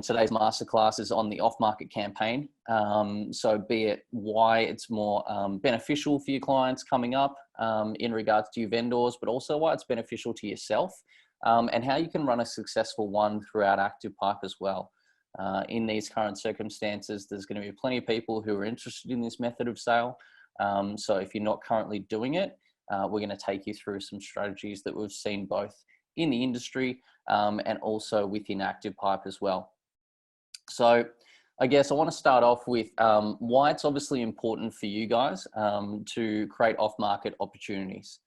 Today's masterclass is on the off-market campaign. So be it why it's more beneficial for your clients coming up in regards to your vendors, but also why it's beneficial to yourself, and how you can run a successful one throughout Active Pipe as well. In these current circumstances, there's going to be plenty of people who are interested in this method of sale. So if you're not currently doing it, we're going to take you through some strategies that we've seen both in the industry and also within Active Pipe as well. So I guess I want to start off with why it's obviously important for you guys to create off-market opportunities.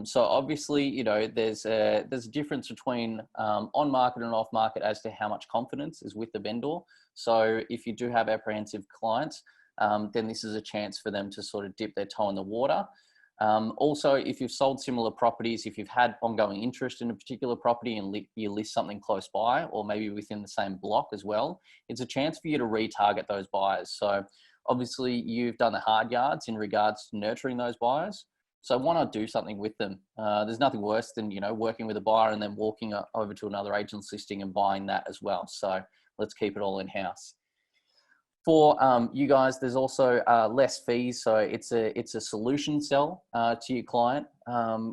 So obviously, you know, there's a difference between on-market and off-market as to how much confidence is with the vendor. So if you do have apprehensive clients, then this is a chance for them to sort of dip their toe in the water. Also, if you've sold similar properties, if you've had ongoing interest in a particular property and you list something close by, or maybe within the same block as well, it's a chance for you to retarget those buyers. So obviously you've done the hard yards in regards to nurturing those buyers. So why not do something with them? There's nothing worse than, you know, working with a buyer and then walking over to another agent's listing and buying that as well. So let's keep it all in-house. For you guys, there's also less fees. So it's a solution sell to your client.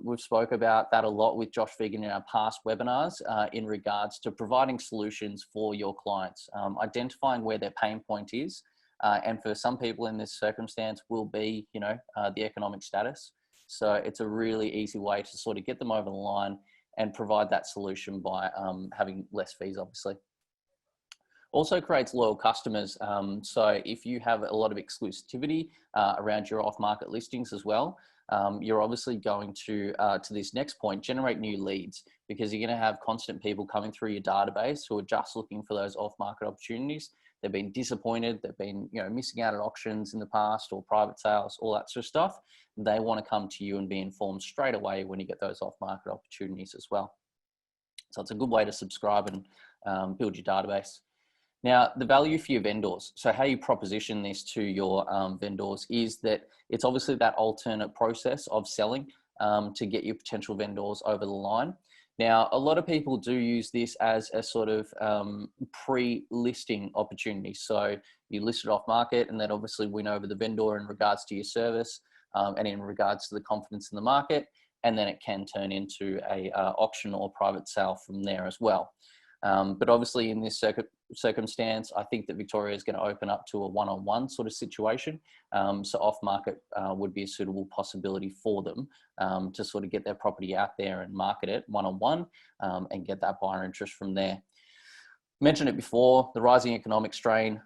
We've spoke about that a lot with Josh Vegan in our past webinars in regards to providing solutions for your clients, identifying where their pain point is. And for some people in this circumstance will be, you know, the economic status. So it's a really easy way to sort of get them over the line and provide that solution by having less fees, obviously. Also creates loyal customers. So if you have a lot of exclusivity around your off-market listings as well, you're obviously going to this next point, generate new leads, because you're going to have constant people coming through your database who are just looking for those off-market opportunities. They've been disappointed. They've been, you know, missing out on auctions in the past or private sales, all that sort of stuff. They want to come to you and be informed straight away when you get those off-market opportunities as well. So it's a good way to subscribe and build your database. Now, the value for your vendors. So how you proposition this to your vendors is that it's obviously that alternate process of selling to get your potential vendors over the line. Now, a lot of people do use this as a sort of pre-listing opportunity. So you list it off market and then obviously win over the vendor in regards to your service and in regards to the confidence in the market. And then it can turn into a auction or private sale from there as well. But obviously in this circumstance, I think that Victoria is going to open up to a one-on-one sort of situation. So off-market would be a suitable possibility for them to sort of get their property out there and market it one-on-one and get that buyer interest from there. Mentioned it before, the rising economic strain.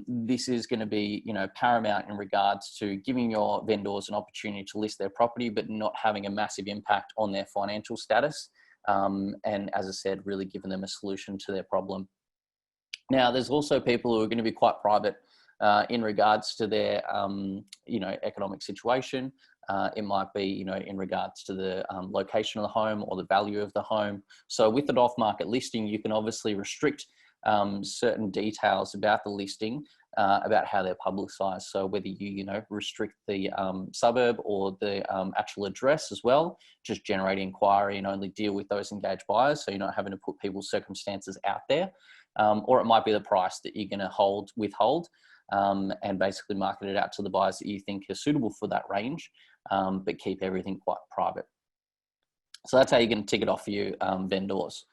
This is going to be, you know, paramount in regards to giving your vendors an opportunity to list their property, but not having a massive impact on their financial status. And as I said, really giving them a solution to their problem. Now, there's also people who are going to be quite private in regards to their, you know, economic situation. It might be, you know, in regards to the location of the home or the value of the home. So with an off-market listing, you can obviously restrict certain details about the listing, about how they're publicized. So whether you know, restrict the suburb or the actual address as well, just generate inquiry and only deal with those engaged buyers. So you're not having to put people's circumstances out there. Or it might be the price that you're going to withhold and basically market it out to the buyers that you think are suitable for that range, but keep everything quite private. So that's how you're going to tick it off for your vendors.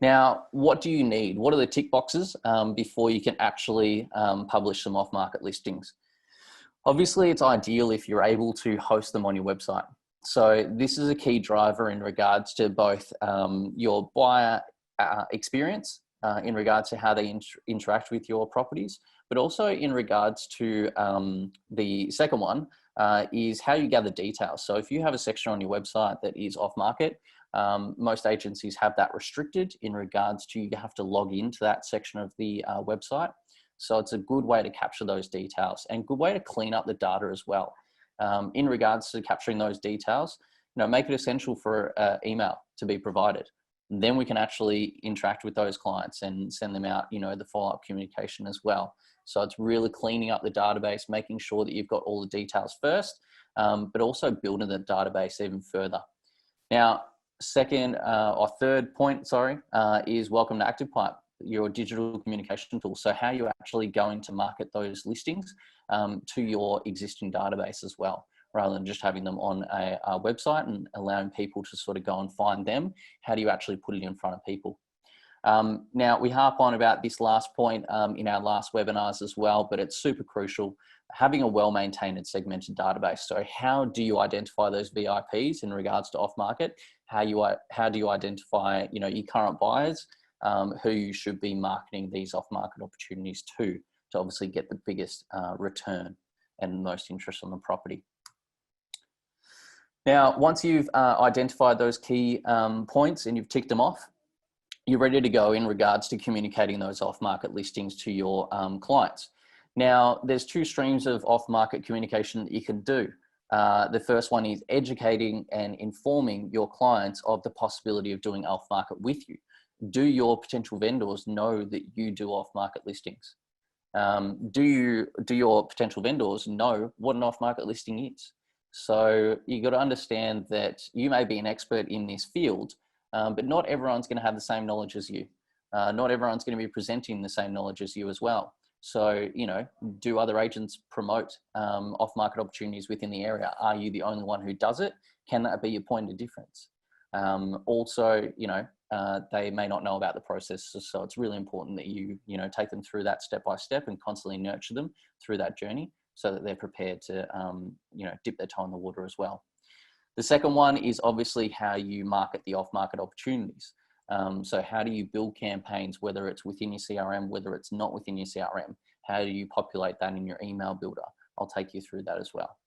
Now, what do you need? What are the tick boxes before you can actually publish some off-market listings? Obviously, it's ideal if you're able to host them on your website. So this is a key driver in regards to both your buyer experience, in regards to how they interact with your properties, but also in regards to the second one is how you gather details. So if you have a section on your website that is off market, most agencies have that restricted in regards to you have to log into that section of the website. So it's a good way to capture those details and good way to clean up the data as well. In regards to capturing those details, you know, make it essential for email to be provided. And then we can actually interact with those clients and send them out, you know, the follow-up communication as well. So it's really cleaning up the database, making sure that you've got all the details first, but also building the database even further. Now, third point, is welcome to Active Pipe. your digital communication tool. So how you're actually going to market those listings to your existing database as well, rather than just having them on a website and allowing people to sort of go and find them. How do you actually put it in front of people? Now, we harp on about this last point in our last webinars as well, but it's super crucial, having a well-maintained and segmented database. So how do you identify those VIPs in regards to off-market? How do you identify, your current buyers who you should be marketing these off-market opportunities to obviously get the biggest return and most interest on the property? Now, once you've identified those key points and you've ticked them off, you're ready to go in regards to communicating those off-market listings to your clients. Now, there's two streams of off-market communication that you can do. The first one is educating and informing your clients of the possibility of doing off-market with you. Do your potential vendors know that you do off-market listings? Do your potential vendors know what an off-market listing is? So you got to understand that you may be an expert in this field, but not everyone's going to have the same knowledge as you. Not everyone's going to be presenting the same knowledge as you as well. So, do other agents promote off-market opportunities within the area? Are you the only one who does it? Can that be your point of difference? Also, they may not know about the process. So it's really important that you take them through that step by step and constantly nurture them through that journey so that they're prepared to, dip their toe in the water as well. The second one is obviously how you market the off-market opportunities. So how do you build campaigns, whether it's within your CRM, whether it's not within your CRM? How do you populate that in your email builder? I'll take you through that as well.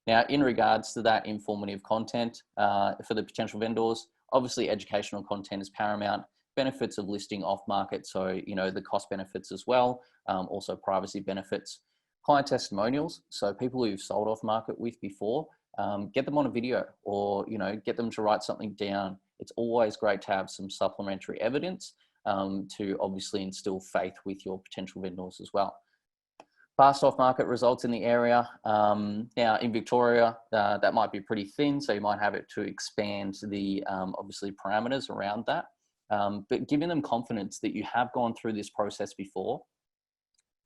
Now, in regards to that informative content for the potential vendors, obviously educational content is paramount. Benefits of listing off-market, so the cost benefits as well, also privacy benefits. Client testimonials, so people who've sold off-market with before, get them on a video or, get them to write something down. It's always great to have some supplementary evidence to obviously instill faith with your potential vendors as well. Past off-market results in the area. Now in Victoria, that might be pretty thin, so you might have it to expand the obviously parameters around that. But giving them confidence that you have gone through this process before,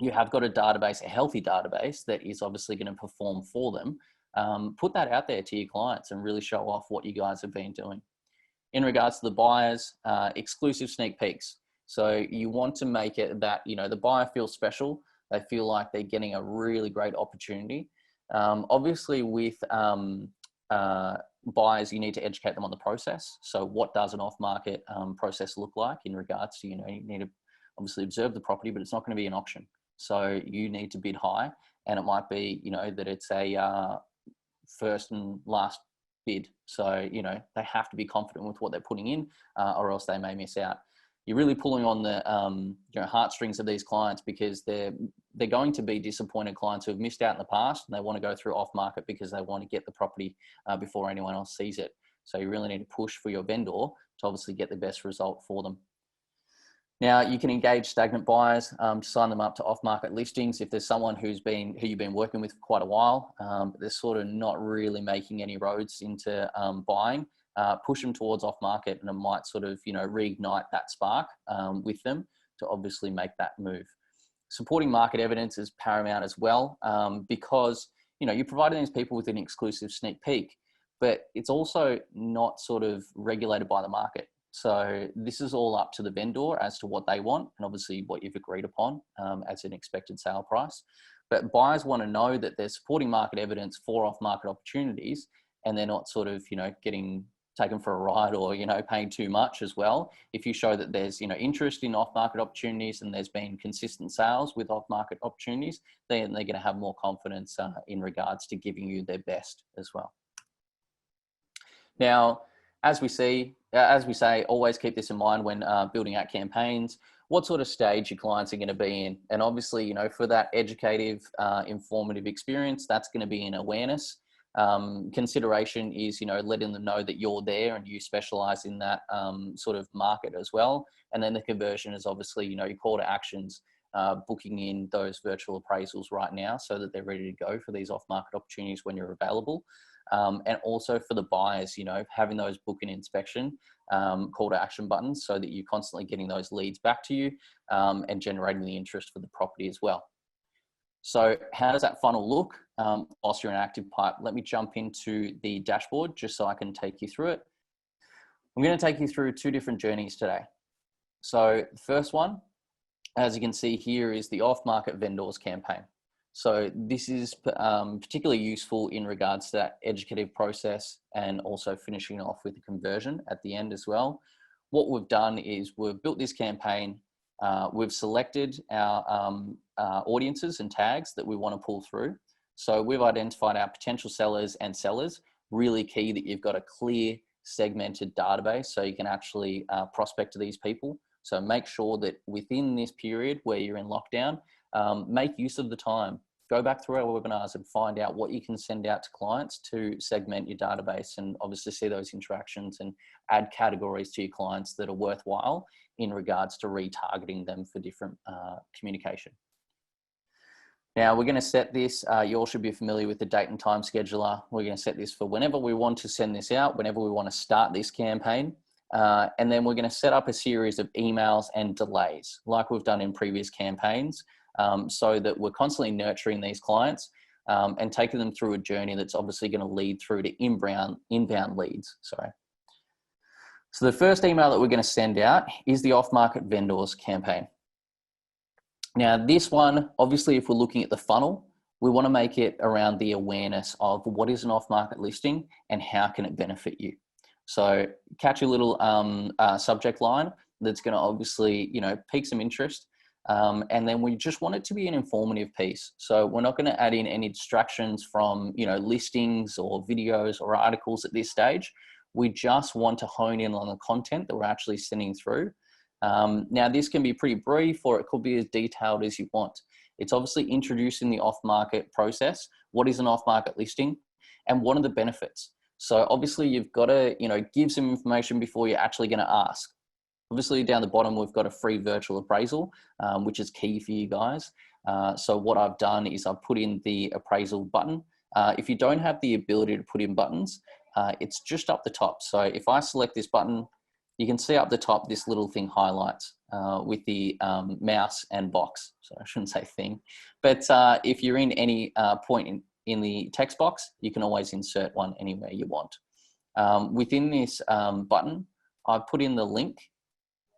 you have got a database, a healthy database that is obviously going to perform for them. Put that out there to your clients and really show off what you guys have been doing. In regards to the buyers, exclusive sneak peeks. So you want to make it that, the buyer feels special. They feel like they're getting a really great opportunity. Obviously with buyers, you need to educate them on the process. So what does an off-market process look like in regards to, you need to obviously observe the property, but it's not going to be an auction. So you need to bid high, and it might be, that it's a first and last bid. So, they have to be confident with what they're putting in, or else they may miss out. You're really pulling on the heartstrings of these clients, because they're going to be disappointed clients who have missed out in the past, and they want to go through off market because they want to get the property before anyone else sees it. So you really need to push for your vendor to obviously get the best result for them. Now, you can engage stagnant buyers to sign them up to off-market listings. If there's someone who you've been working with for quite a while, but they're sort of not really making any roads into buying, push them towards off-market, and it might sort of, reignite that spark with them to obviously make that move. Supporting market evidence is paramount as well, because, you're providing these people with an exclusive sneak peek, but it's also not sort of regulated by the market. So this is all up to the vendor as to what they want, and obviously what you've agreed upon as an expected sale price. But buyers want to know that they're supporting market evidence for off-market opportunities, and they're not sort of, getting taken for a ride or, paying too much as well. If you show that there's, interest in off-market opportunities and there's been consistent sales with off-market opportunities, then they're going to have more confidence in regards to giving you their best as well. Now, as we say, always keep this in mind when building out campaigns. What sort of stage your clients are going to be in, and obviously, for that educative, informative experience, that's going to be in awareness. Consideration is, letting them know that you're there and you specialize in that sort of market as well. And then the conversion is obviously, your call to actions, booking in those virtual appraisals right now so that they're ready to go for these off-market opportunities when you're available. And also for the buyers, you know, having those book an inspection call to action buttons so that you're constantly getting those leads back to you and generating the interest for the property as well. So how does that funnel look whilst you're in active pipe? Let me jump into the dashboard just so I can take you through it. I'm going to take you through two different journeys today. So the first one, as you can see here, is the off-market vendors campaign. So this is particularly useful in regards to that educative process and also finishing off with the conversion at the end as well. What we've done is we've built this campaign. We've selected our audiences and tags that we want to pull through. So we've identified our potential sellers and sellers. Really key that you've got a clear segmented database so you can actually prospect to these people. So make sure that within this period where you're in lockdown, make use of the time. Go back through our webinars and find out what you can send out to clients to segment your database and obviously see those interactions and add categories to your clients that are worthwhile in regards to retargeting them for different communication. Now we're going to set this, you all should be familiar with the date and time scheduler. We're going to set this for whenever we want to send this out, whenever we want to start this campaign. And then we're going to set up a series of emails and delays like we've done in previous campaigns so that we're constantly nurturing these clients and taking them through a journey that's obviously going to lead through to inbound leads. Sorry. So the first email that we're going to send out is the off-market vendors campaign. Now this one, obviously, if we're looking at the funnel, we want to make it around the awareness of what is an off-market listing and how can it benefit you. So catch a little subject line that's going to obviously, you know, pique some interest. And then we just want it to be an informative piece. So we're not going to add in any distractions from, you know, listings or videos or articles at this stage. We just want to hone in on the content that we're actually sending through. Now this can be pretty brief or it could be as detailed as you want. It's obviously introducing the off-market process. What is an off-market listing and what are the benefits? So obviously you've got to, you know, give some information before you're actually going to ask. Obviously down the bottom, we've got a free virtual appraisal, which is key for you guys. So what I've done is I've put in the appraisal button. If you don't have the ability to put in buttons, it's just up the top. So if I select this button, you can see up the top, this little thing highlights with the mouse and box. So I shouldn't say thing, but if you're in any point in the text box, you can always insert one anywhere you want. Within this button, I've put in the link,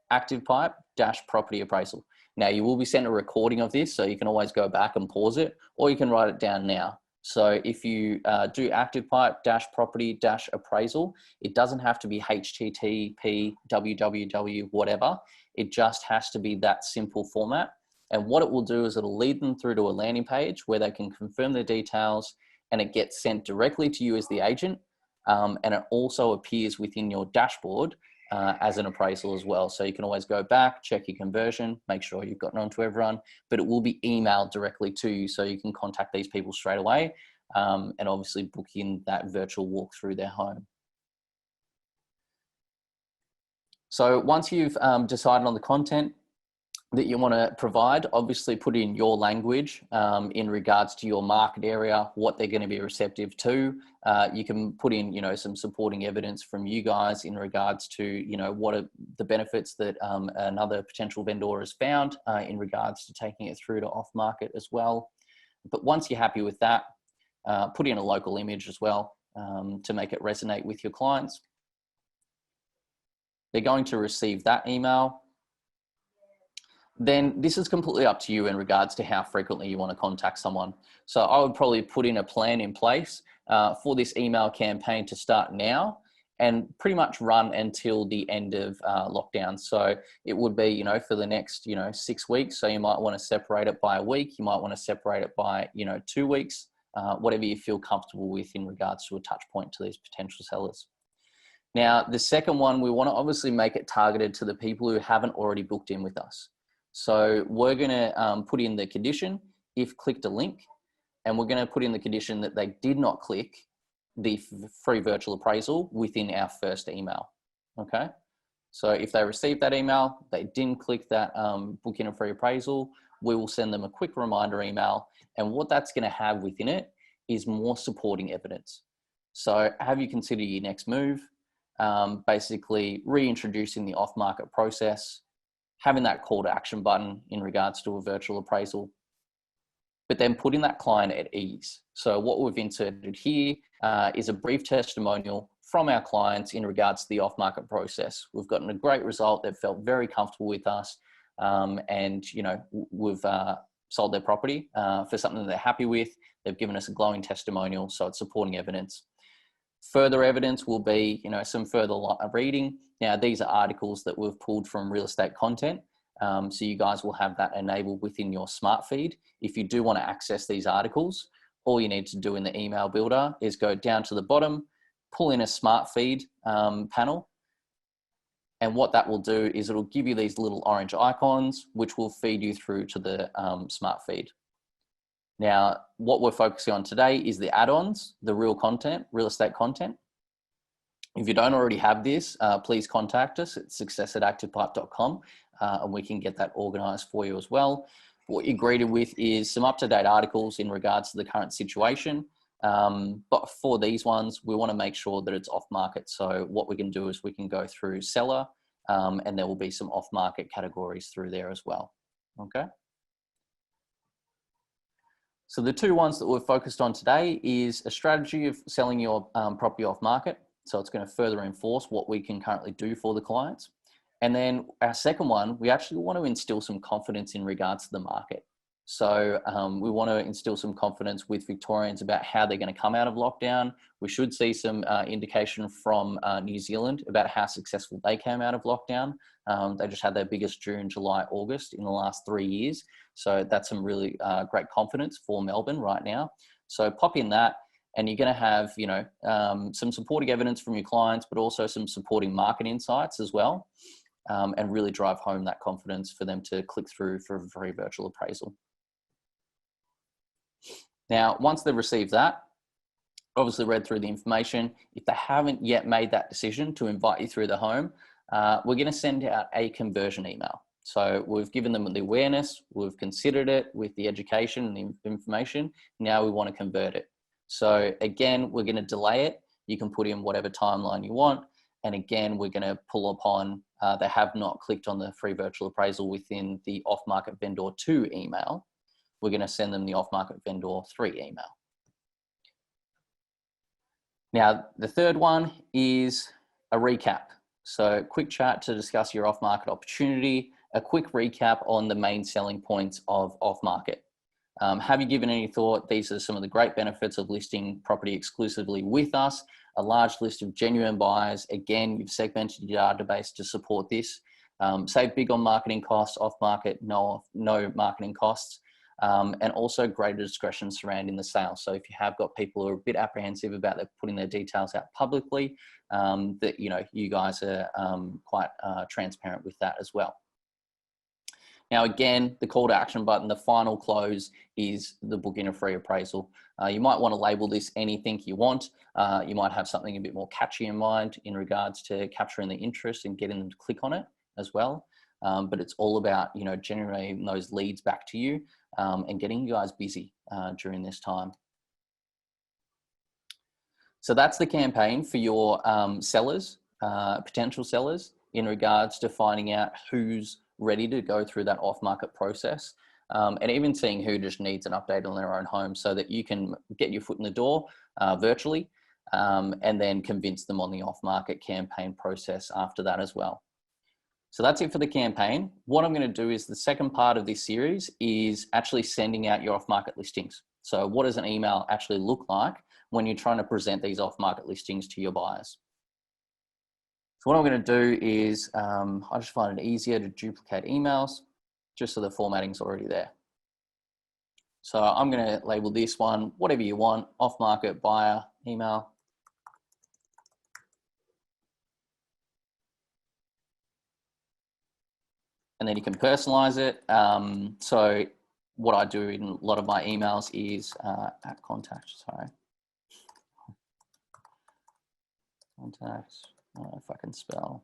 active pipe - property appraisal. Now you will be sent a recording of this, so you can always go back and pause it, or you can write it down now. So if you do active pipe - property - appraisal, it doesn't have to be HTTP, www, whatever. It just has to be that simple format. And what it will do is it'll lead them through to a landing page where they can confirm their details and it gets sent directly to you as the agent. And it also appears within your dashboard as an appraisal as well. So you can always go back, check your conversion, make sure you've gotten onto everyone, but it will be emailed directly to you so you can contact these people straight away and obviously book in that virtual walk through their home. So once you've decided on the content that you want to provide, obviously put in your language in regards to your market area, what they're going to be receptive to. You can put in, you know, some supporting evidence from you guys in regards to, you know, what are the benefits that another potential vendor has found in regards to taking it through to off market as well. But once you're happy with that, put in a local image as well to make it resonate with your clients. They're going to receive that email. Then this is completely up to you in regards to how frequently you want to contact someone. So I would probably put in a plan in place for this email campaign to start now and pretty much run until the end of lockdown. So it would be, you know, for the next, you know, 6 weeks. So you might want to separate it by a week. You might want to separate it by, you know, 2 weeks, whatever you feel comfortable with in regards to a touch point to these potential sellers. Now, the second one, we want to obviously make it targeted to the people who haven't already booked in with us. So we're going to put in the condition, if clicked a link, and we're going to put in the condition that they did not click the free virtual appraisal within our first email. Okay. So if they received that email, they didn't click that book in a free appraisal, we will send them a quick reminder email. And what that's going to have within it is more supporting evidence. So have you considered your next move? Basically reintroducing the off-market process, having that call to action button in regards to a virtual appraisal, but then putting that client at ease. So what we've inserted here is a brief testimonial from our clients in regards to the off-market process. We've gotten a great result. They've felt very comfortable with us, and we've sold their property for something that they're happy with. They've given us a glowing testimonial, so it's supporting evidence. Further evidence will be, some further reading. Now, these are articles that we've pulled from real estate content. So you guys will have that enabled within your smart feed. If you do want to access these articles, all you need to do in the email builder is go down to the bottom, pull in a smart feed panel. And what that will do is it'll give you these little orange icons, which will feed you through to the smart feed. Now, what we're focusing on today is the add-ons, the real estate content. If you don't already have this, please contact us at success@activepipe.com and we can get that organized for you as well. What you're greeted with is some up-to-date articles in regards to the current situation. But for these ones, we want to make sure that it's off-market. So what we can do is we can go through seller and there will be some off-market categories through there as well. Okay. So the two ones that we've focused on today is a strategy of selling your property off market. So it's going to further enforce what we can currently do for the clients. And then our second one, we actually want to instill some confidence in regards to the market. So we want to instill some confidence with Victorians about how they're going to come out of lockdown. We should see some indication from New Zealand about how successful they came out of lockdown. They just had their biggest June, July, August in the last 3 years. So that's some really great confidence for Melbourne right now. So pop in that and you're going to have, some supporting evidence from your clients, but also some supporting market insights as well, and really drive home that confidence for them to click through for a free virtual appraisal. Now, once they've received that, obviously read through the information, if they haven't yet made that decision to invite you through the home, we're going to send out a conversion email. So we've given them the awareness, we've considered it with the education and the information. Now we want to convert it. So again, we're going to delay it. You can put in whatever timeline you want. And again, we're going to pull upon, they have not clicked on the free virtual appraisal within the off-market vendor 2 email. We're going to send them the off-market vendor 3 email. Now, the third one is a recap. So quick chat to discuss your off-market opportunity, a quick recap on the main selling points of off-market. Have you given any thought? These are some of the great benefits of listing property exclusively with us, a large list of genuine buyers. Again, you've segmented your database to support this. Save big on marketing costs, off-market, no marketing costs. And also greater discretion surrounding the sale. So if you have got people who are a bit apprehensive about putting their details out publicly, that you guys are quite transparent with that as well. Now, again, the call to action button, the final close is the book in a free appraisal. You might want to label this anything you want. You might have something a bit more catchy in mind in regards to capturing the interest and getting them to click on it as well. But it's all about, generating those leads back to you and getting you guys busy during this time. So that's the campaign for your sellers, potential sellers, in regards to finding out who's ready to go through that off-market process, and even seeing who just needs an update on their own home so that you can get your foot in the door virtually and then convince them on the off-market campaign process after that as well. So that's it for the campaign. What I'm going to do is the second part of this series is actually sending out your off-market listings. So what does an email actually look like when you're trying to present these off-market listings to your buyers? So what I'm going to do is I just find it easier to duplicate emails just so the formatting's already there. So I'm going to label this one, whatever you want, off-market buyer email. And then you can personalize it. So what I do in a lot of my emails is at contact, contact, I don't know if I can spell.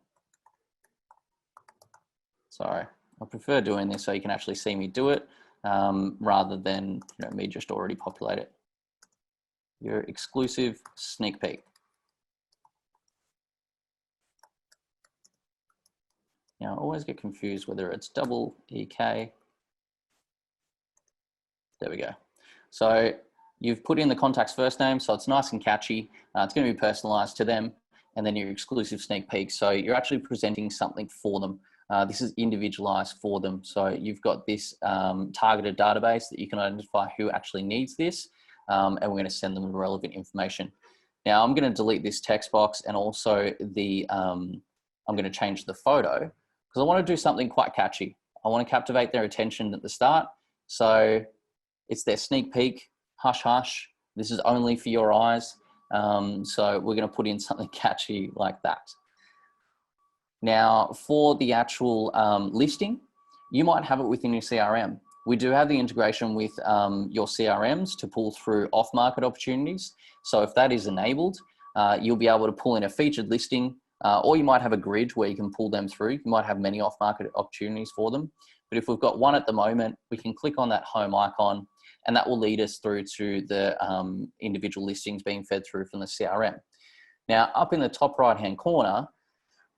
Sorry, I prefer doing this so you can actually see me do it rather than me just already populate it. your exclusive sneak peek. Now, I always get confused whether it's double EK. There we go. So you've put in the contact's first name, so it's nice and catchy. It's going to be personalized to them, and then your exclusive sneak peek. So you're actually presenting something for them. This is individualized for them. So you've got this targeted database that you can identify who actually needs this, and we're going to send them the relevant information. Now I'm going to delete this text box, and also the I'm going to change the photo because I want to do something quite catchy. I want to captivate their attention at the start. So it's their sneak peek, hush hush. This is only for your eyes. So we're going to put in something catchy like that. Now, for the actual listing, you might have it within your CRM. We do have the integration with your CRMs to pull through off-market opportunities. So if that is enabled, you'll be able to pull in a featured listing, or you might have a grid where you can pull them through. You might have many off-market opportunities for them. But if we've got one at the moment, we can click on that home icon, and that will lead us through to the individual listings being fed through from the CRM. Now, up in the top right-hand corner,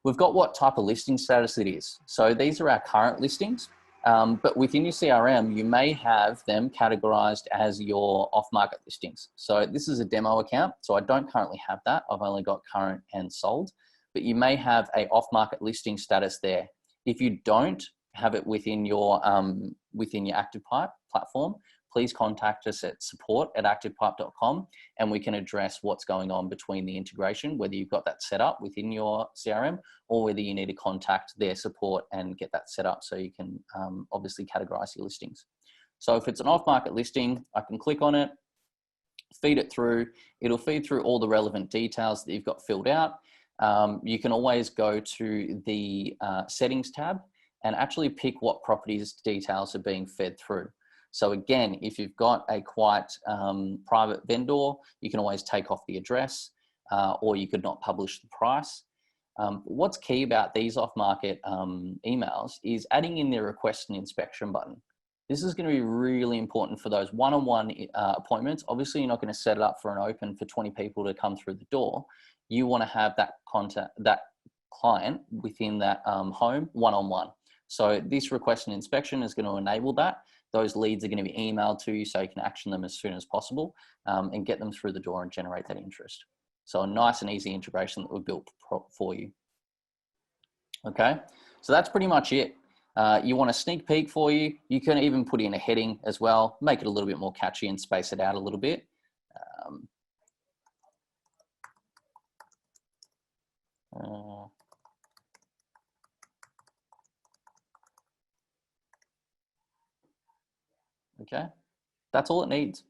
we've got what type of listing status it is. So these are our current listings, but within your CRM, you may have them categorized as your off-market listings. So this is a demo account, so I don't currently have that. I've only got current and sold, but you may have a off-market listing status there. If you don't have it within your ActivePipe platform, please contact us at support@activepipe.com, and we can address what's going on between the integration, whether you've got that set up within your CRM or whether you need to contact their support and get that set up so you can obviously categorize your listings. So if it's an off-market listing, I can click on it, feed it through. It'll feed through all the relevant details that you've got filled out. You can always go to the settings tab and actually pick what properties details are being fed through. So again, if you've got a quite private vendor, you can always take off the address, or you could not publish the price. What's key about these off-market emails is adding in the request and inspection button. This is going to be really important for those one-on-one appointments. Obviously, you're not going to set it up for an open for 20 people to come through the door. You want to have that client within that home one-on-one. So this request and inspection is going to enable that. Those leads are going to be emailed to you so you can action them as soon as possible and get them through the door and generate that interest. So a nice and easy integration that we've built for you. Okay, so that's pretty much it. You want a sneak peek for you. You can even put in a heading as well, make it a little bit more catchy and space it out a little bit. Okay, that's all it needs.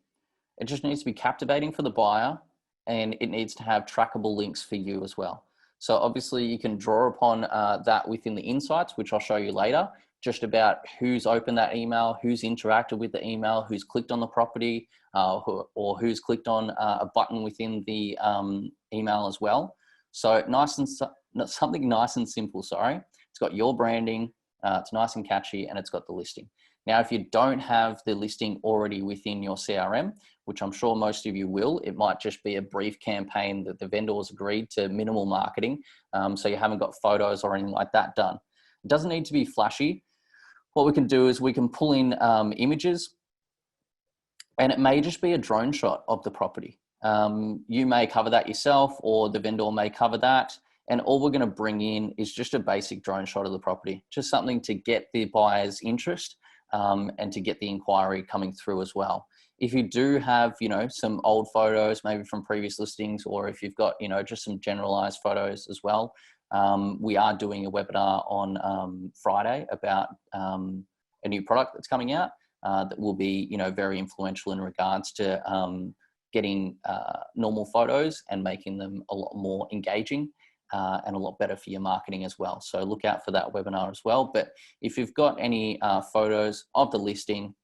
It just needs to be captivating for the buyer, and it needs to have trackable links for you as well. So obviously you can draw upon that within the insights, which I'll show you later, just about who's opened that email, who's interacted with the email, who's clicked on the property, or who's clicked on a button within the email as well. So something nice and simple, sorry. It's got your branding, it's nice and catchy, and it's got the listing. Now, if you don't have the listing already within your CRM, which I'm sure most of you will, it might just be a brief campaign that the vendors agreed to, minimal marketing. So you haven't got photos or anything like that done. It doesn't need to be flashy. What we can do is we can pull in images, and it may just be a drone shot of the property. You may cover that yourself, or the vendor may cover that. And all we're going to bring in is just a basic drone shot of the property, just something to get the buyer's interest and to get the inquiry coming through as well. If you do have, some old photos, maybe from previous listings, or if you've got, just some generalized photos as well, we are doing a webinar on Friday about a new product that's coming out that will be, very influential in regards to getting normal photos and making them a lot more engaging. And a lot better for your marketing as well. So look out for that webinar as well. But if you've got any photos of the listing,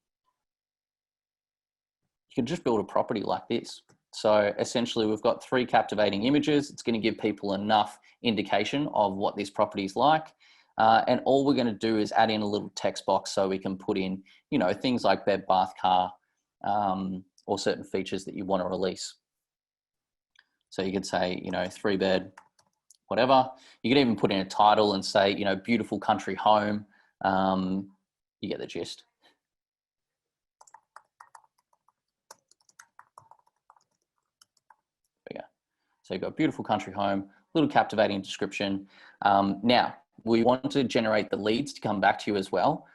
you can just build a property like this. So essentially we've got 3 captivating images. It's going to give people enough indication of what this property is like. And all we're going to do is add in a little text box so we can put in, things like bed, bath, car, or certain features that you want to release. So you could say, 3-bed, whatever. You could even put in a title and say, beautiful country home. You get the gist. There we go. So you've got beautiful country home, little captivating description. Now, we want to generate the leads to come back to you as well.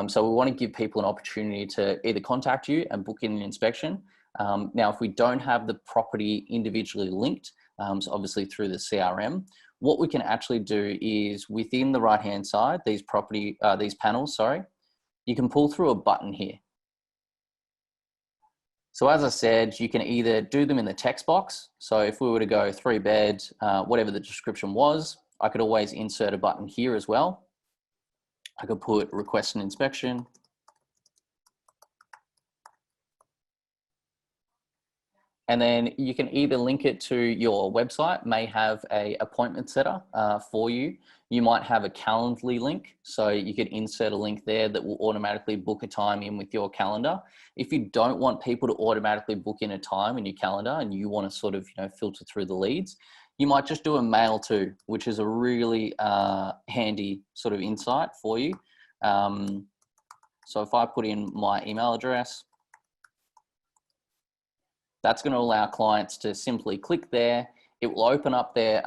So we want to give people an opportunity to either contact you and book in an inspection. Now, if we don't have the property individually linked, so obviously through the CRM, what we can actually do is within the right-hand side, these panels, you can pull through a button here. So as I said, you can either do them in the text box. So if we were to go 3-bed, whatever the description was, I could always insert a button here as well. I could put request an inspection. And then you can either link it to your website, may have a appointment setter for you. You might have a Calendly link. So you could insert a link there that will automatically book a time in with your calendar. If you don't want people to automatically book in a time in your calendar and you want to sort of, filter through the leads, you might just do a mail to, which is a really handy sort of insight for you. So if I put in my email address, that's going to allow clients to simply click there. It will open up their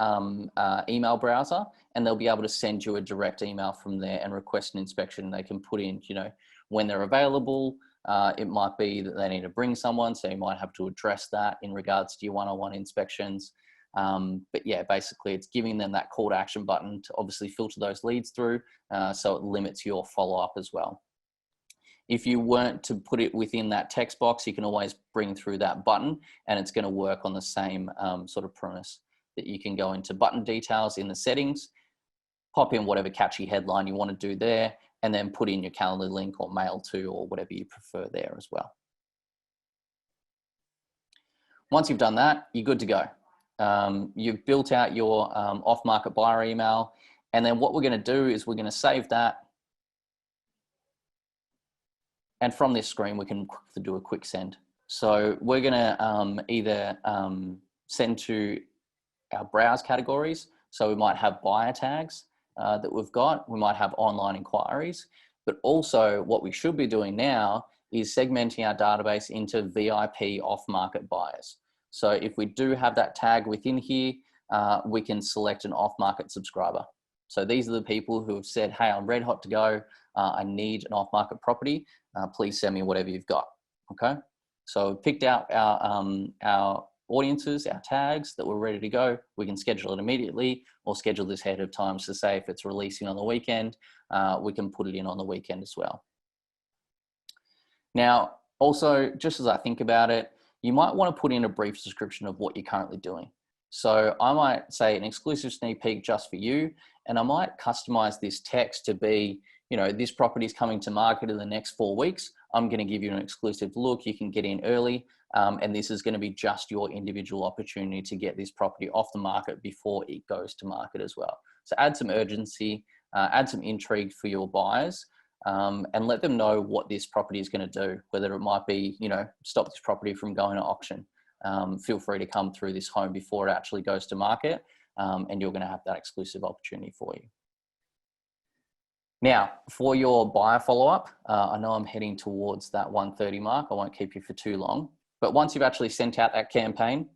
email browser and they'll be able to send you a direct email from there and request an inspection. They can put in, when they're available. It might be that they need to bring someone, so you might have to address that in regards to your one-on-one inspections. But yeah, basically it's giving them that call to action button to obviously filter those leads through, so it limits your follow-up as well. If you weren't to put it within that text box, you can always bring through that button and it's going to work on the same sort of premise that you can go into button details in the settings, pop in whatever catchy headline you want to do there, and then put in your Calendly link or mail to or whatever you prefer there as well. Once you've done that, you're good to go. You've built out your off-market buyer email, and then what we're going to do is we're going to save that. And from this screen, we can do a quick send. So we're going to either send to our browse categories. So we might have buyer tags that we've got. We might have online inquiries. But also what we should be doing now is segmenting our database into VIP off-market buyers. So if we do have that tag within here, we can select an off-market subscriber. So these are the people who have said, hey, I'm red hot to go. I need an off-market property. Please send me whatever you've got. Okay. So we've picked out our audiences, our tags that we're ready to go. We can schedule it immediately or schedule this ahead of time. So say if it's releasing on the weekend, we can put it in on the weekend as well. Now, also, just as I think about it, you might want to put in a brief description of what you're currently doing. So I might say an exclusive sneak peek just for you, and I might customize this text to be, this property is coming to market in the next 4 weeks. I'm going to give you an exclusive look. You can get in early, and this is going to be just your individual opportunity to get this property off the market before it goes to market as well. So add some urgency, add some intrigue for your buyers, and let them know what this property is going to do, whether it might be, stop this property from going to auction. Feel free to come through this home before it actually goes to market, and you're going to have that exclusive opportunity for you. Now, for your buyer follow-up, I know I'm heading towards that 1:30 mark. I won't keep you for too long. But once you've actually sent out that campaign,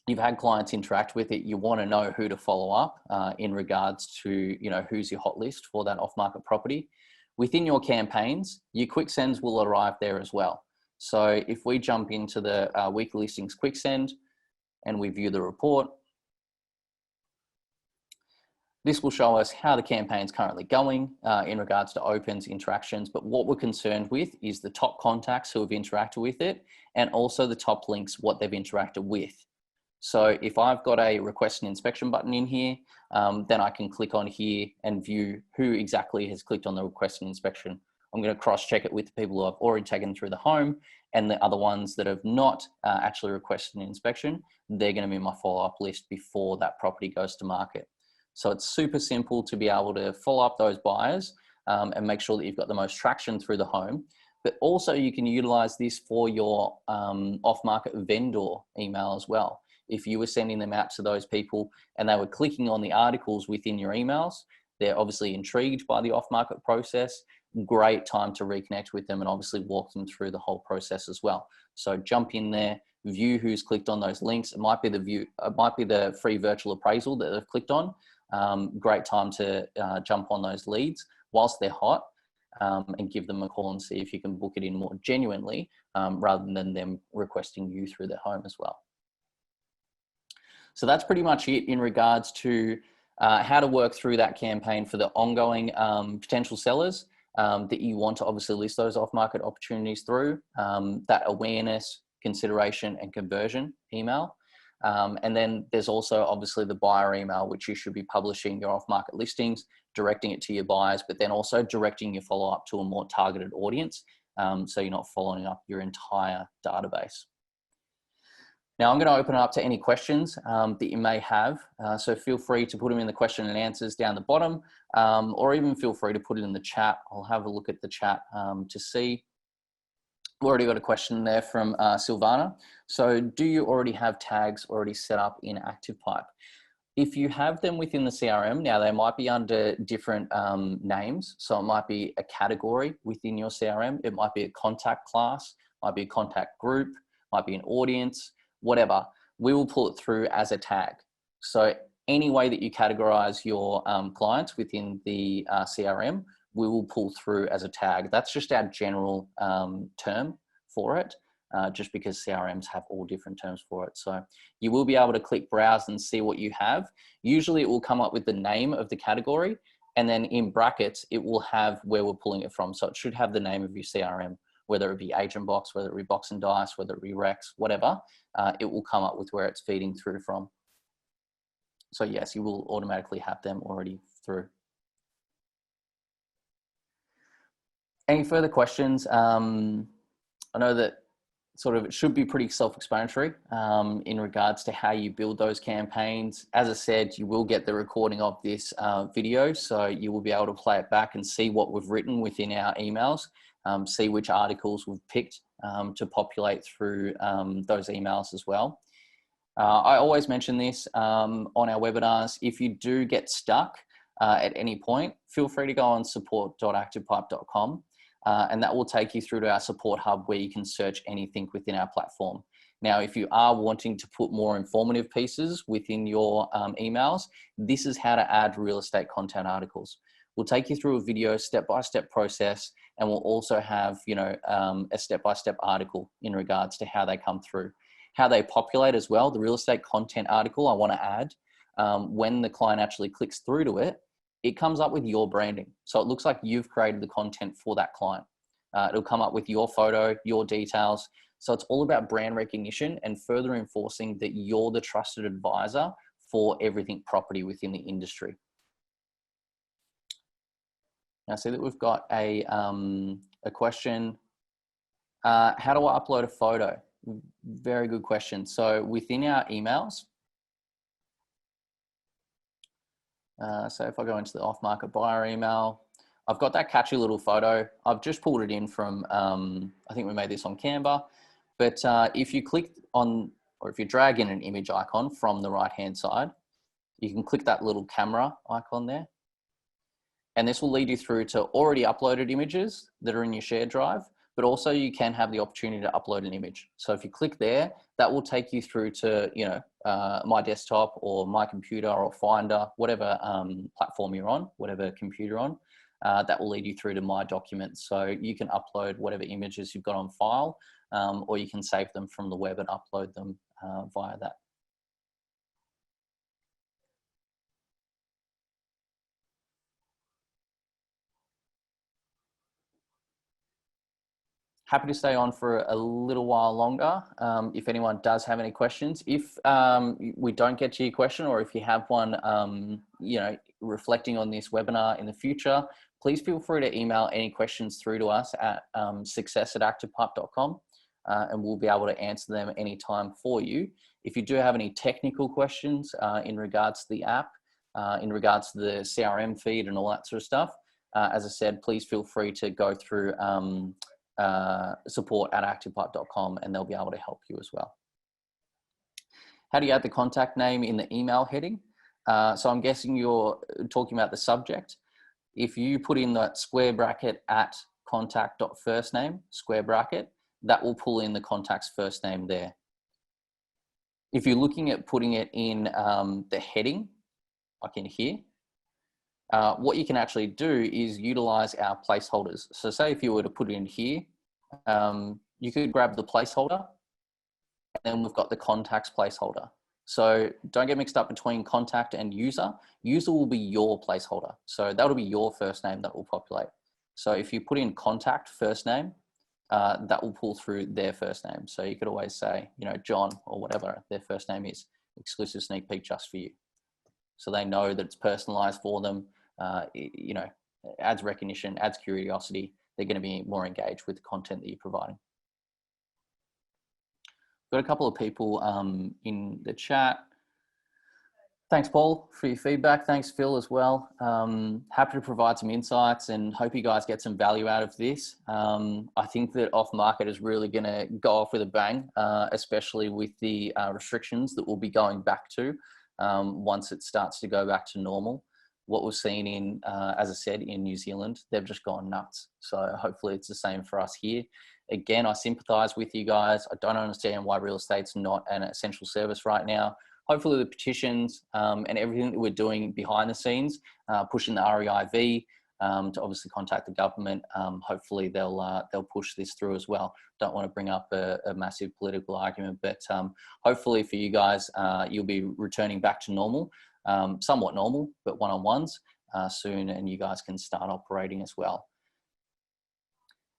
you've had clients interact with it, you want to know who to follow up in regards to, who's your hot list for that off-market property. Within your campaigns, your quick sends will arrive there as well. So if we jump into the weekly listings quick send and we view the report, this will show us how the campaign is currently going in regards to opens, interactions, but what we're concerned with is the top contacts who have interacted with it and also the top links, what they've interacted with. So if I've got a request an inspection button in here, then I can click on here and view who exactly has clicked on the request an inspection. I'm going to cross-check it with the people who I've already taken through the home, and the other ones that have not actually requested an inspection, they're going to be in my follow-up list before that property goes to market. So it's super simple to be able to follow up those buyers and make sure that you've got the most traction through the home. But also you can utilize this for your off-market vendor email as well. if you were sending them out to those people and they were clicking on the articles within your emails, they're obviously intrigued by the off-market process. Great time to reconnect with them and obviously walk them through the whole process as well. So jump in there, view who's clicked on those links. It might be the free virtual appraisal that they've clicked on. Great time to jump on those leads whilst they're hot, and give them a call and see if you can book it in more genuinely, rather than them requesting you through their home as well. So that's pretty much it in regards to how to work through that campaign for the ongoing potential sellers that you want to obviously list those off-market opportunities through, that awareness, consideration and conversion email. And then there's also obviously the buyer email, which you should be publishing your off-market listings, directing it to your buyers, but then also directing your follow-up to a more targeted audience. So you're not following up your entire database. Now I'm going to open it up to any questions that you may have. So feel free to put them in the question and answers down the bottom, or even feel free to put it in the chat. I'll have a look at the chat to see. We've already got a question there from Silvana. So do you already have tags already set up in ActivePipe? If you have them within the CRM, now they might be under different names. So it might be a category within your CRM. It might be a contact class, might be a contact group, might be an audience, whatever. We will pull it through as a tag. So any way that you categorize your clients within the CRM, we will pull through as a tag. That's just our general term for it, just because CRMs have all different terms for it. So you will be able to click browse and see what you have. Usually it will come up with the name of the category, and then in brackets, it will have where we're pulling it from. So it should have the name of your CRM, whether it be Agent Box, whether it be Box and Dice, whether it be Rex, whatever, it will come up with where it's feeding through from. So yes, you will automatically have them already through. Any further questions? I know that sort of it should be pretty self-explanatory in regards to how you build those campaigns. As I said, you will get the recording of this video, so you will be able to play it back and see what we've written within our emails, see which articles we've picked to populate through those emails as well. I always mention this on our webinars. If you do get stuck at any point, feel free to go on support.activepipe.com. And that will take you through to our support hub where you can search anything within our platform. Now, if you are wanting to put more informative pieces within your emails, this is how to add real estate content articles. We'll take you through a video step-by-step process, and we'll also have, you know, a step-by-step article in regards to how they come through, how they populate as well. The real estate content article, I want to add, when the client actually clicks through to it, it comes up with your branding. So it looks like you've created the content for that client. It'll come up with your photo, your details. So it's all about brand recognition and further enforcing that you're the trusted advisor for everything property within the industry. Now I see that we've got a question. How do I upload a photo? Very good question. So within our emails, so if I go into the off-market buyer email, I've got that catchy little photo. I've just pulled it in from, I think we made this on Canva, but if you click on, or if you drag in an image icon from the right-hand side, you can click that little camera icon there. And this will lead you through to already uploaded images that are in your shared drive, but also you can have the opportunity to upload an image. So if you click there, that will take you through to, you know, my desktop or my computer or Finder, whatever platform you're on, whatever computer you're on, that will lead you through to my documents. So you can upload whatever images you've got on file, or you can save them from the web and upload them via that. Happy to stay on for a little while longer if anyone does have any questions. If we don't get to your question, or if you have one, you know, reflecting on this webinar in the future, please feel free to email any questions through to us at success@activepipe.com, and we'll be able to answer them anytime for you. If you do have any technical questions in regards to the app, in regards to the CRM feed and all that sort of stuff, as I said, please feel free to go through support@activepipe.com, and they'll be able to help you as well. How do you add the contact name in the email heading? So I'm guessing you're talking about the subject. If you put in that square bracket at contact.firstname, square bracket, that will pull in the contact's first name there. If you're looking at putting it in the heading, like in here, what you can actually do is utilize our placeholders. So say if you were to put it in here, you could grab the placeholder, and then we've got the contacts placeholder. So don't get mixed up between contact and user. User will be your placeholder. So that'll be your first name that will populate. So if you put in contact first name, that will pull through their first name. So you could always say, you know, John or whatever their first name is, exclusive sneak peek just for you. So they know that it's personalized for them, you know, adds recognition, adds curiosity. They're going to be more engaged with the content that you're providing. Got a couple of people in the chat. Thanks, Paul, for your feedback. Thanks, Phil, as well. Happy to provide some insights and hope you guys get some value out of this. I think that off market is really going to go off with a bang, especially with the restrictions that we'll be going back to once it starts to go back to normal. What we've seen in, as I said, in New Zealand, they've just gone nuts. So hopefully it's the same for us here. Again, I sympathize with you guys. I don't understand why real estate's not an essential service right now. Hopefully the petitions and everything that we're doing behind the scenes, pushing the REIV to obviously contact the government. Hopefully they'll push this through as well. Don't want to bring up a massive political argument, but hopefully for you guys, you'll be returning back to normal, somewhat normal, but one-on-ones soon, and you guys can start operating as well.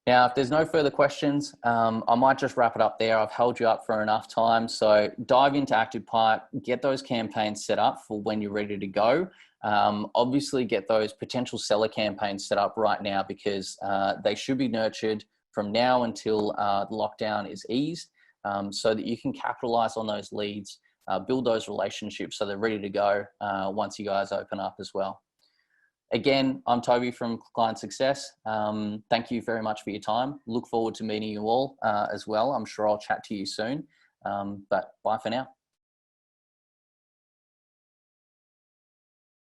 Now, if there's no further questions, I might just wrap it up there. I've held you up for enough time. So dive into ActivePipe, get those campaigns set up for when you're ready to go. Obviously get those potential seller campaigns set up right now, because they should be nurtured from now until the lockdown is eased, so that you can capitalize on those leads, build those relationships so they're ready to go once you guys open up as well. Again, I'm Toby from Client Success. Thank you very much for your time. Look forward to meeting you all as well. I'm sure I'll chat to you soon, but bye for now.